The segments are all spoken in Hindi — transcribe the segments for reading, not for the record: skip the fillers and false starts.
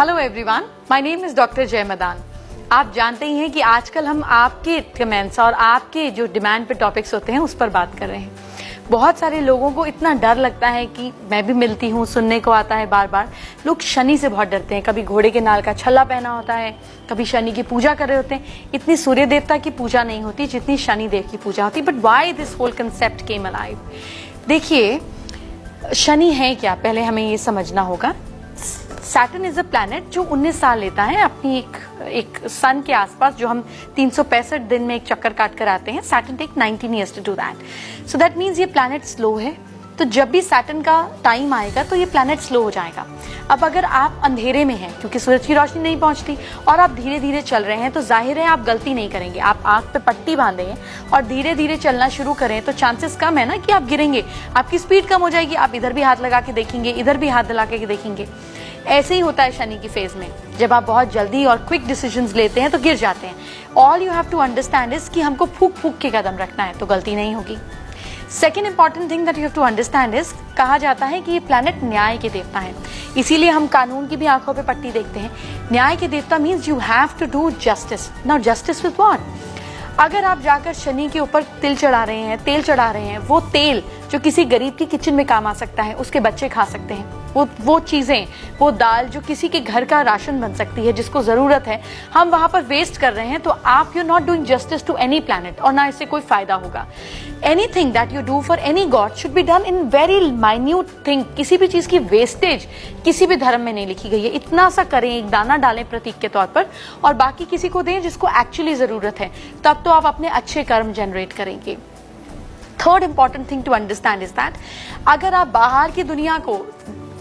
Hello everyone, my name is doctor जय मदान। आप जानते ही हैं कि आजकल हम आपके कमेंट्स और आपके जो डिमांड पे टॉपिक्स होते हैं उस पर बात कर रहे हैं। बहुत सारे लोगों को इतना डर लगता है कि मैं भी मिलती हूँ, सुनने को आता है बार बार, लोग शनि से बहुत डरते हैं। कभी घोड़े के नाल का छल्ला पहना होता है, कभी शनि की पूजा कर रहे होते हैं। इतनी सूर्य देवता की पूजा नहीं होती जितनी शनि देव की पूजा होती। But why this whole concept came alive? देखिए, शनि है क्या, पहले हमें ये समझना होगा। सैटर्न इज अ प्लैनेट जो 19 साल लेता है अपनी एक सन के आसपास, जो हम 365 दिन में एक चक्कर काट कर आते हैं। Saturn take 19 years to do that. So that means ये प्लैनेट स्लो है। तो जब भी सैटर्न का टाइम आएगा तो ये प्लैनेट स्लो हो जाएगा। अब अगर आप अंधेरे में हैं क्योंकि सूरज की रोशनी नहीं पहुंचती और आप धीरे धीरे चल रहे हैं, तो जाहिर है आप गलती नहीं करेंगे। आप आंख पे पट्टी बांधें और धीरे धीरे चलना शुरू करें तो चांसेस कम है ना कि आप गिरेंगे। आपकी स्पीड कम हो जाएगी। आप इधर भी हाथ लगा के देखेंगे, इधर भी हाथ लगा के देखेंगे। ऐसे ही होता है शनि की फेज में। जब आप बहुत जल्दी और क्विक डिसीजंस लेते हैं तो गिर जाते हैं। All you have to understand is कि हमको फूक फूक के कदम रखना है तो गलती नहीं होगी। Second important thing that you have to understand is, कहा जाता है कि ये प्लैनेट न्याय के देवता है, इसीलिए हम कानून की भी आंखों पे पट्टी देखते हैं। न्याय के देवता means you have to do justice. Now justice with what? अगर आप जाकर शनि के ऊपर तिल चढ़ा रहे हैं, तेल चढ़ा रहे हैं, वो तेल जो किसी गरीब की किचन में काम आ सकता है, उसके बच्चे खा सकते हैं, वो चीजें, वो दाल जो किसी के घर का राशन बन सकती है जिसको जरूरत है, हम वहां पर वेस्ट कर रहे हैं, तो आप you not doing justice to any planet और ना इससे कोई फायदा होगा। Anything that you do for any god should be done in very minute thing. किसी भी चीज की वेस्टेज किसी भी धर्म में नहीं लिखी गई है। इतना सा करें, एक दाना डालें प्रतीक के तौर पर और बाकी किसी को दें जिसको एक्चुअली जरूरत है, तब तो आप अपने अच्छे कर्म जनरेट करेंगे। Third important thing to understand is that, अगर आप बाहर की दुनिया को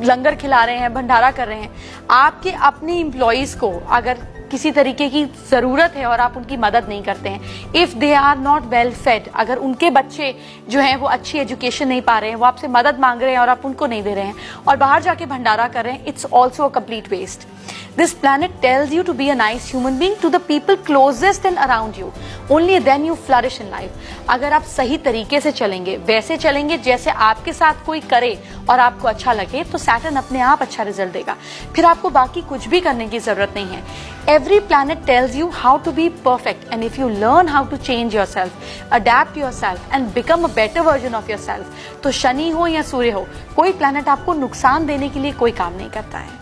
लंगर खिला रहे हैं, भंडारा कर रहे हैं, आपके अपने एम्प्लॉइज को अगर किसी तरीके की जरूरत है और आप उनकी मदद नहीं करते हैं, if they are not well fed, अगर उनके बच्चे जो हैं वो अच्छी एजुकेशन नहीं पा रहे हैं, वो आपसे मदद मांग रहे हैं और आप उनको नहीं दे रहे हैं और बाहर जाके भंडारा कर रहे हैं, it's also a complete waste. This planet tells you to be a nice human being to the people closest and around you. Only then you flourish in life. अगर आप सही तरीके से चलेंगे, वैसे चलेंगे जैसे आपके साथ कोई करे और आपको अच्छा लगे, तो सैटर्न अपने आप अच्छा रिजल्ट देगा। फिर आपको बाकी कुछ भी करने की जरूरत नहीं है। Every planet tells you how to be perfect, and if you learn how to change yourself, adapt yourself, and become a better version of yourself, तो शनि हो या सूर्य हो, कोई प्लैनेट आपको नुकसान देने के लिए कोई काम नहीं करता है।